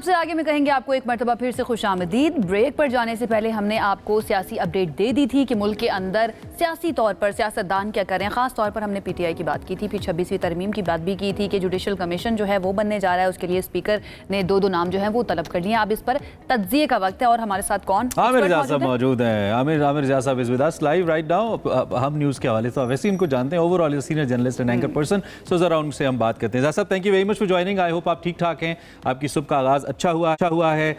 سب سے آگے میں کہیں گے آپ کو ایک مرتبہ پھر سے خوش آمدید۔ بریک پر جانے سے پہلے ہم نے آپ کو سیاسی اپڈیٹ دے دی تھی کہ ملک کے اندر سیاسی طور پر سیاستدان کیا کریں، خاص طور پر ہم نے پی ٹی آئی کی بات کی تھی، پھر 26ویں ترمیم کی بات بھی کی تھی کہ جوڈیشل کمیشن جو ہے وہ بننے جا رہا ہے، اس کے لیے اسپیکر نے دو نام جو ہیں وہ طلب کر لیے۔ اب اس پر تجزیے کا وقت ہے اور ہمارے ساتھ کون؟ عامر رجاز صاحب موجود ہیں۔ عامر رجاز صاحب is with us live right now. Hum news کے حوالے سے ویسے ان کو جانتے ہیں، over all senior journalist and anchor person, so ذرا ان سے ہم بات کرتے ہیں۔ رجاز صاحب thank you very much for joining, I hope آپ ٹھیک ٹھاک ہیں، آپ کی صبح کا آغاز اچھا ہوا ہے۔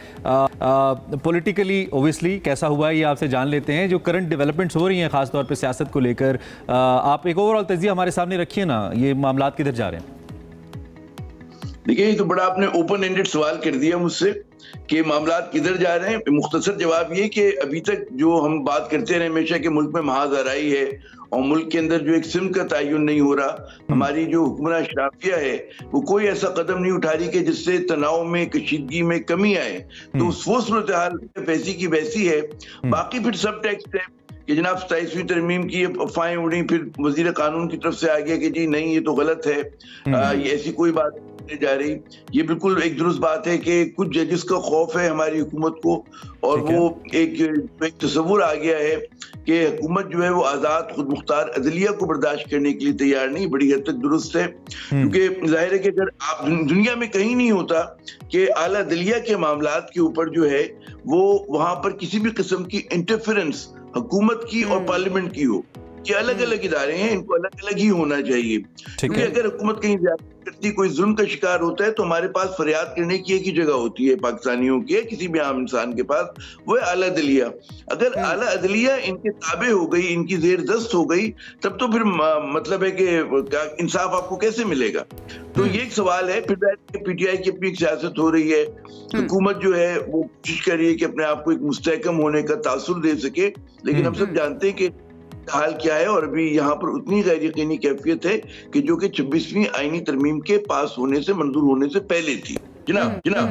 پولیٹیکلی اوبویسلی کیسا ہوا ہے یہ آپ سے جان لیتے ہیں، جو کرنٹ ڈیولپمنٹس ہو رہی ہیں خاص طور پہ سیاست کو لے کر، آپ ایک اوور آل تجزیہ ہمارے سامنے رکھیے نا، یہ معاملات کدھر جا رہے ہیں؟ دیکھیں یہ تو بڑا آپ نے اوپن اینڈڈ سوال کر دیا مجھ سے کہ معاملات کدھر جا رہے ہیں۔ مختصر جواب یہ کہ ابھی تک جو ہم بات کرتے رہے ہمیشہ کہ ملک میں محاذ آرائی ہے اور ملک کے اندر جو ایک سمت کا تعین نہیں ہو رہا، ہماری جو حکمراں اشرافیہ ہے وہ کوئی ایسا قدم نہیں اٹھا رہی کہ جس سے تناؤ میں کشیدگی میں کمی آئے، تو وہ صورتحال ویسی کی ویسی ہے۔ باقی پھر سب ٹیکسٹ ہے کہ جناب 27ویں ترمیم کی افواہیں اڑی، پھر وزیر قانون کی طرف سے آ گیا کہ جی نہیں یہ تو غلط ہے، یہ ایسی کوئی بات نہیں جا رہی۔ یہ بالکل ایک درست بات ہے کہ کچھ ججز کا خوف ہے ہماری حکومت کو، اور وہ ایک تصور آ گیا ہے کہ حکومت جو ہے وہ آزاد خود مختار عدلیہ کو برداشت کرنے کے لیے تیار نہیں۔ بڑی حد تک درست ہے، کیونکہ ظاہر ہے کہ اگر آپ دنیا میں کہیں نہیں ہوتا کہ اعلیٰ عدلیہ کے معاملات کے اوپر جو ہے وہ وہاں پر کسی بھی قسم کی انٹرفیرنس حکومت کی اور پارلیمنٹ کی ہو۔ یہ الگ الگ ادارے ہیں، ان کو الگ الگ ہی ہونا چاہیے، کیونکہ اگر حکومت کہیں زیادہ کرتی کوئی ظلم کا شکار ہوتا ہے تو ہمارے پاس فریاد کرنے کی ایک ہی جگہ ہوتی ہے پاکستانیوں کی، کسی بھی عام انسان کے پاس، وہ ہے اعلیٰ عدلیہ۔ اگر اعلیٰ عدلیہ ان کے تابع ہو گئی، ان کی زیر دست ہو گئی، تب تو پھر مطلب ہے کہ انصاف آپ کو کیسے ملے گا؟ تو یہ ایک سوال ہے۔ پھر پی ٹی آئی کی اپنی ایک سیاست ہو رہی ہے، حکومت جو ہے وہ کوشش کر رہی ہے کہ اپنے آپ کو ایک مستحکم ہونے کا تاثر دے سکے، لیکن ہم سب جانتے ہیں کہ حال کیا ہے، اور ابھی یہاں پر اتنی غیر یقینی کیفیت ہے کہ جو کہ 26ویں آئینی ترمیم کے پاس ہونے سے، منظور ہونے سے پہلے تھی۔ جناب